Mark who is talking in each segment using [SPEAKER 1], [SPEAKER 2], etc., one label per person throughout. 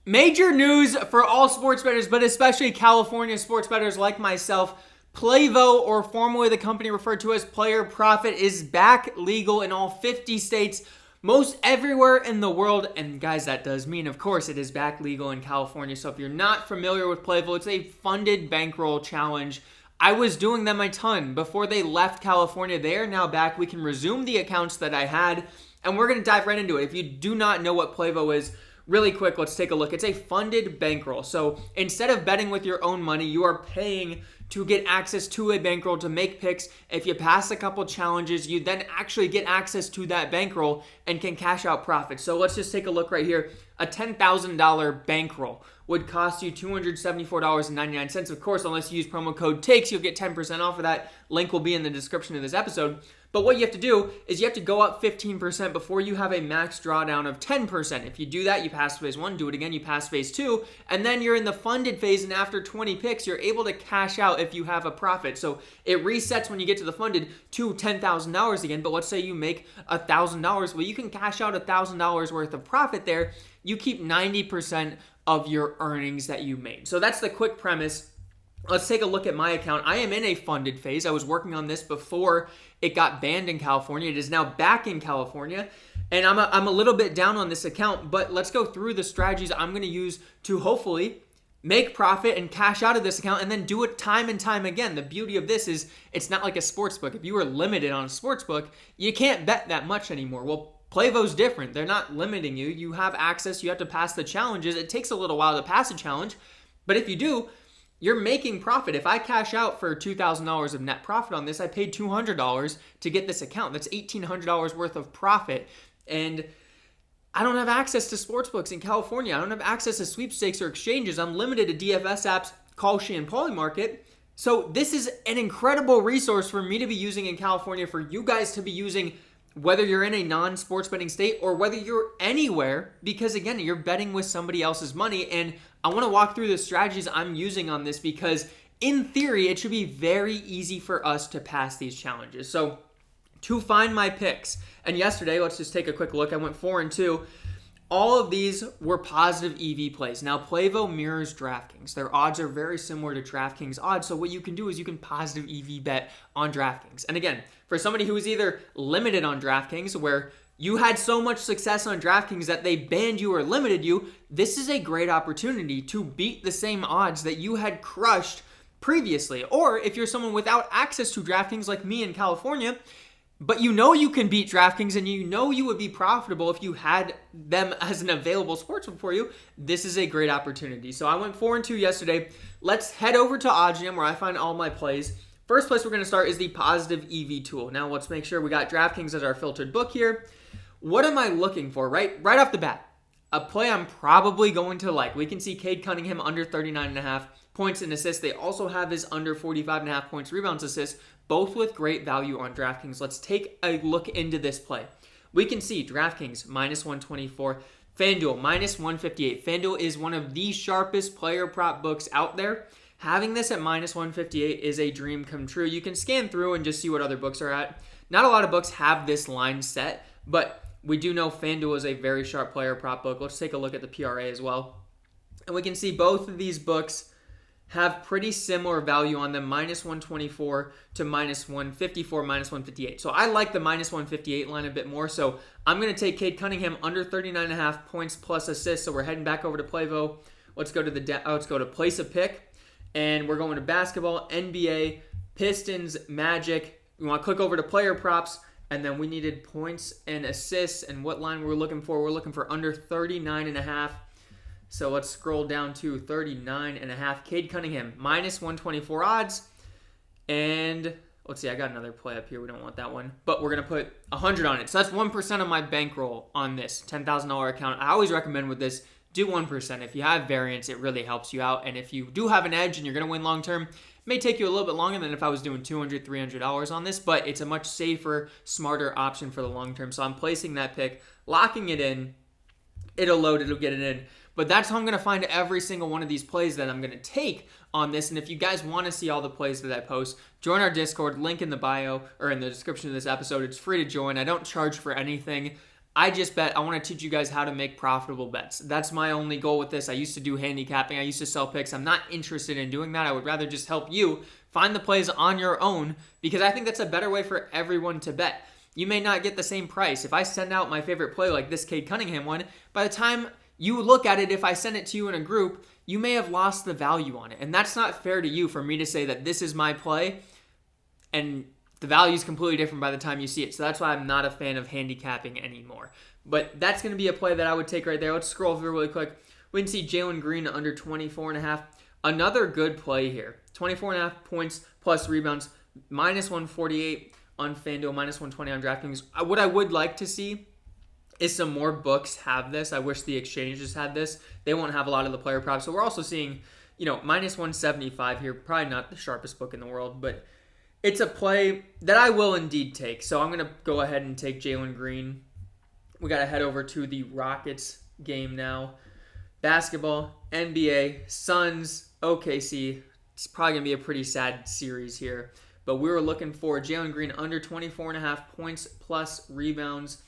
[SPEAKER 1] Major news for all sports bettors, but especially California sports bettors like myself. PlayVo, or formerly the company referred to as Player Profit, is back legal in all 50 states, most everywhere in the world. And guys, that does mean, of course, it is back legal in California. So if you're not familiar with PlayVo, it's a funded bankroll challenge. I was doing them a ton before they left California. They are now back. We can resume the accounts that I had, and we're going to dive right into it. If you do not know what PlayVo is, really quick, let's take a look. It's a funded bankroll. So instead of betting with your own money, you are paying to get access to a bankroll to make picks. If you pass a couple challenges, you then actually get access to that bankroll and can cash out profits. So let's just take a look right here. A $10,000 bankroll would cost you $274.99. Of course, unless you use promo code TAKES, you'll get 10% off of that. Link will be in the description of this episode. But what you have to do is you have to go up 15% before you have a max drawdown of 10%. If you do that, you pass phase 1, do it again, you pass phase 2, and then you're in the funded phase, and after 20 picks, you're able to cash out if you have a profit. So it resets when you get to the funded to $10,000 again, but let's say you make $1,000. Well, you can cash out $1,000 worth of profit there. You keep 90% of your earnings that you made. So that's the quick premise. Let's take a look at my account. I am in a funded phase. I was working on this before it got banned in California. It is now back in California, and I'm a little bit down on this account, but let's go through the strategies I'm going to use to hopefully make profit and cash out of this account and then do it time and time again. The beauty of this is it's not like a sports book. If you were limited on a sports book, you can't bet that much anymore. Well, PlayVo's different. They're not limiting you. You have access. You have to pass the challenges. It takes a little while to pass a challenge, but if you do, you're making profit. If I cash out for $2,000 of net profit on this, I paid $200 to get this account. That's $1,800 worth of profit. And I don't have access to sportsbooks in California. I don't have access to sweepstakes or exchanges. I'm limited to DFS apps, Kalshi, and Polymarket. So this is an incredible resource for me to be using in California, for you guys to be using, whether you're in a non-sports betting state or whether you're anywhere, because again, you're betting with somebody else's money. And I want to walk through the strategies I'm using on this because in theory, it should be very easy for us to pass these challenges. So to find my picks, and yesterday, let's just take a quick look. I went 4-2. All of these were positive EV plays. Now, PlayVo mirrors DraftKings. Their odds are very similar to DraftKings odds. So what you can do is you can positive EV bet on DraftKings. And again, for somebody who is either limited on DraftKings, where you had so much success on DraftKings that they banned you or limited you, this is a great opportunity to beat the same odds that you had crushed previously. Or if you're someone without access to DraftKings like me in California, but you know you can beat DraftKings and you know you would be profitable if you had them as an available sportsbook for you, this is a great opportunity. So I went 4-2 yesterday. Let's head over to OddsJam where I find all my plays. First place we're going to start is the positive EV tool. Now let's make sure we got DraftKings as our filtered book here. What am I looking for? Right off the bat, a play I'm probably going to like. We can see Cade Cunningham under 39.5 points and assists. They also have his under 45.5 points, rebounds, assists, both with great value on DraftKings. Let's take a look into this play. We can see DraftKings minus 124, FanDuel minus 158. FanDuel is one of the sharpest player prop books out there. Having this at minus 158 is a dream come true. You can scan through and just see what other books are at. Not a lot of books have this line set, but we do know FanDuel is a very sharp player prop book. Let's take a look at the PRA as well. And we can see both of these books have pretty similar value on them, minus 124 to minus 154, minus 158. So I like the minus 158 line a bit more. So I'm going to take Cade Cunningham under 39.5 points plus assists. So we're heading back over to PlayVo. Let's go to place a pick. And we're going to basketball, NBA, Pistons, Magic. We want to click over to player props. And then we needed points and assists. And what line we're looking for? We're looking for under 39.5. So let's scroll down to 39.5. Cade Cunningham, minus 124 odds. And let's see, I got another play up here. We don't want that one. But we're going to put 100 on it. So that's 1% of my bankroll on this $10,000 account. I always recommend with this, do 1%. If you have variance, it really helps you out. And if you do have an edge and you're going to win long term, it may take you a little bit longer than if I was doing $200, $300 on this. But it's a much safer, smarter option for the long term. So I'm placing that pick, locking it in. It'll load, it'll get it in. But that's how I'm going to find every single one of these plays that I'm going to take on this. And if you guys want to see all the plays that I post, join our Discord, link in the bio or in the description of this episode. It's free to join. I don't charge for anything. I just bet. I want to teach you guys how to make profitable bets. That's my only goal with this. I used to do handicapping. I used to sell picks. I'm not interested in doing that. I would rather just help you find the plays on your own because I think that's a better way for everyone to bet. You may not get the same price. If I send out my favorite play like this Cade Cunningham one, by the time you look at it, if I send it to you in a group, you may have lost the value on it. And that's not fair to you for me to say that this is my play and the value is completely different by the time you see it. So that's why I'm not a fan of handicapping anymore. But that's going to be a play that I would take right there. Let's scroll through really quick. We can see Jalen Green under 24.5. Another good play here. 24.5 points plus rebounds, minus 148 on FanDuel, minus 120 on DraftKings. What I would like to see is some more books have this. I wish the exchanges had this. They won't have a lot of the player props. So we're also seeing, minus 175 here. Probably not the sharpest book in the world, but it's a play that I will indeed take. So I'm going to go ahead and take Jalen Green. We got to head over to the Rockets game now. Basketball, NBA, Suns, OKC. It's probably going to be a pretty sad series here. But we were looking for Jalen Green under 24.5 points plus rebounds.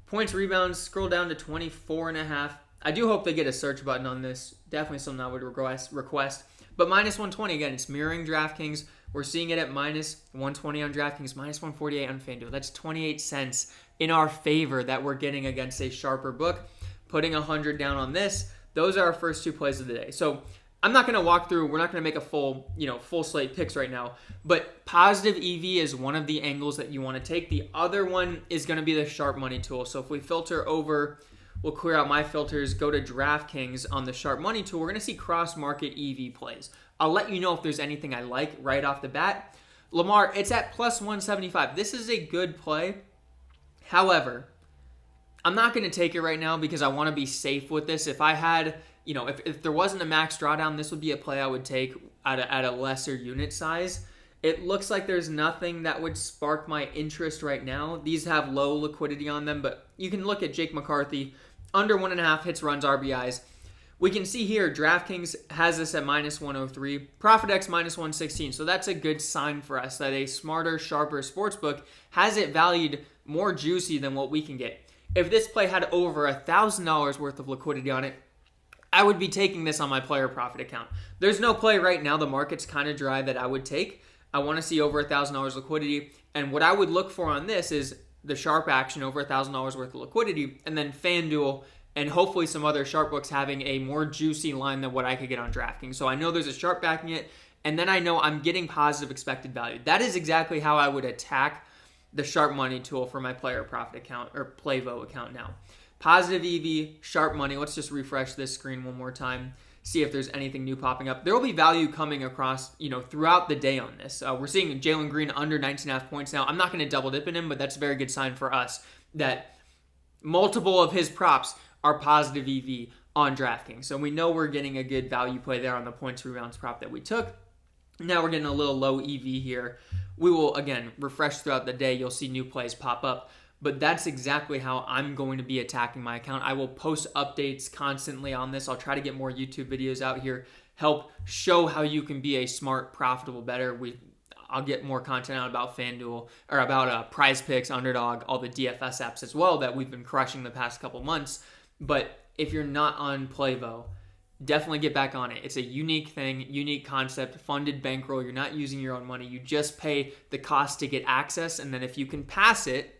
[SPEAKER 1] Points, rebounds, scroll down to 24.5. I do hope they get a search button on this. Definitely something I would request. But minus 120, again, it's mirroring DraftKings. We're seeing it at minus 120 on DraftKings, minus 148 on FanDuel. That's 28 cents in our favor that we're getting against a sharper book. Putting 100 down on this. Those are our first two plays of the day. So I'm not going to walk through. We're not going to make a full slate picks right now. But positive EV is one of the angles that you want to take. The other one is going to be the sharp money tool. So if we filter over, we'll clear out my filters, go to DraftKings on the sharp money tool. We're going to see cross-market EV plays. I'll let you know if there's anything I like right off the bat. Lamar, it's at plus 175. This is a good play. However, I'm not going to take it right now because I want to be safe with this. If I had, if there wasn't a max drawdown, this would be a play I would take at a lesser unit size. It looks like there's nothing that would spark my interest right now. These have low liquidity on them, but you can look at Jake McCarthy, under 1.5 hits, runs, RBIs. We can see here DraftKings has this at minus 103, ProfitX minus 116. So that's a good sign for us that a smarter, sharper sportsbook has it valued more juicy than what we can get. If this play had over $1,000 worth of liquidity on it, I would be taking this on my player profit account. There's no play right now. The market's kind of dry that I would take. I want to see over $1,000 liquidity. And what I would look for on this is the sharp action over $1,000 worth of liquidity, and then FanDuel and hopefully some other sharp books having a more juicy line than what I could get on DraftKings. So I know there's a sharp backing it, and then I know I'm getting positive expected value. That is exactly how I would attack the sharp money tool for my player profit account or PlayVo account now. Positive EV, sharp money. Let's just refresh this screen one more time. See if there's anything new popping up. There will be value coming across, throughout the day on this. We're seeing Jalen Green under 19.5 points now. I'm not going to double dip in him, but that's a very good sign for us that multiple of his props are positive EV on DraftKings. So we know we're getting a good value play there on the points rebounds prop that we took. Now we're getting a little low EV here. We will, again, refresh throughout the day. You'll see new plays pop up. But that's exactly how I'm going to be attacking my account. I will post updates constantly on this. I'll try to get more YouTube videos out here, help show how you can be a smart, profitable bettor. I'll get more content out about FanDuel or about Prize Picks, Underdog, all the DFS apps as well that we've been crushing the past couple months. But if you're not on PlayVo, definitely get back on it. It's a unique thing, unique concept, funded bankroll. You're not using your own money. You just pay the cost to get access, and then if you can pass it,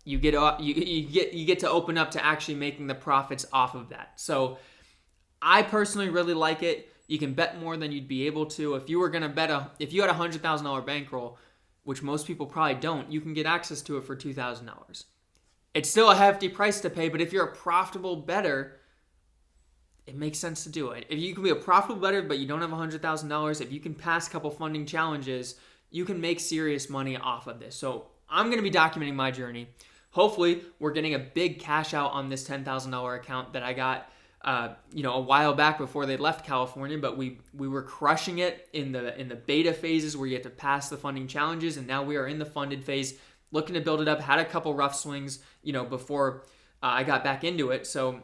[SPEAKER 1] you get to open up to actually making the profits off of that. So I personally really like it. You can bet more than you'd be able to. If you were gonna if you had a $100,000 bankroll, which most people probably don't, you can get access to it for $2,000. It's still a hefty price to pay, but if you're a profitable bettor, it makes sense to do it. If you can be a profitable bettor, but you don't have $100,000, if you can pass a couple funding challenges, you can make serious money off of this. So I'm going to be documenting my journey. Hopefully, we're getting a big cash out on this $10,000 account that I got, a while back before they left California. But we were crushing it in the beta phases where you have to pass the funding challenges, and now we are in the funded phase, looking to build it up. Had a couple rough swings, before I got back into it. So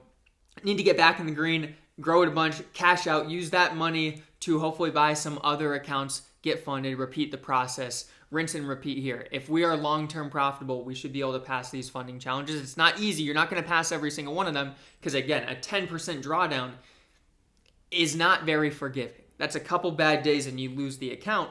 [SPEAKER 1] need to get back in the green, grow it a bunch, cash out, use that money to hopefully buy some other accounts, get funded, repeat the process, rinse and repeat here. If we are long-term profitable, we should be able to pass these funding challenges. It's not easy. You're not going to pass every single one of them because, again, a 10% drawdown is not very forgiving. That's a couple bad days and you lose the account.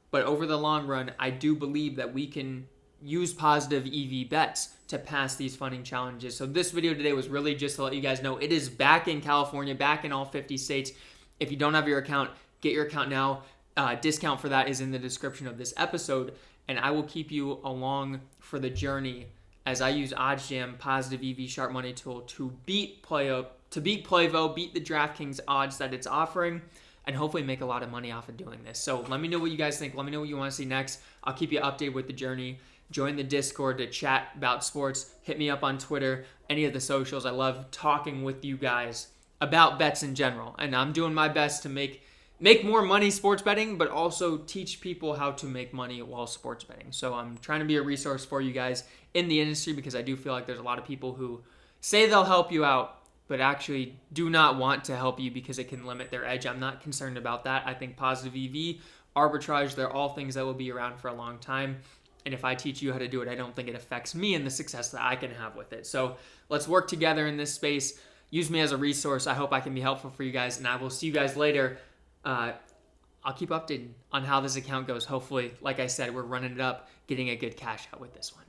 [SPEAKER 1] But over the long run, I do believe that we can use positive EV bets to pass these funding challenges. So this video today was really just to let you guys know it is back in California, back in all 50 states. If you don't have your account, get your account now. Discount for that is in the description of this episode. And I will keep you along for the journey as I use OddsJam positive EV sharp money tool to beat PlayVo, beat the DraftKings odds that it's offering, and hopefully make a lot of money off of doing this. So let me know what you guys think. Let me know what you want to see next. I'll keep you updated with the journey. Join the Discord to chat about sports. Hit me up on Twitter, any of the socials. I love talking with you guys about bets in general. And I'm doing my best to make more money sports betting, but also teach people how to make money while sports betting. So I'm trying to be a resource for you guys in the industry because I do feel like there's a lot of people who say they'll help you out, but actually do not want to help you because it can limit their edge. I'm not concerned about that. I think positive EV, arbitrage, they're all things that will be around for a long time. And if I teach you how to do it, I don't think it affects me and the success that I can have with it. So let's work together in this space. Use me as a resource. I hope I can be helpful for you guys, and I will see you guys later. I'll keep updating on how this account goes. Hopefully, like I said, we're running it up, getting a good cash out with this one.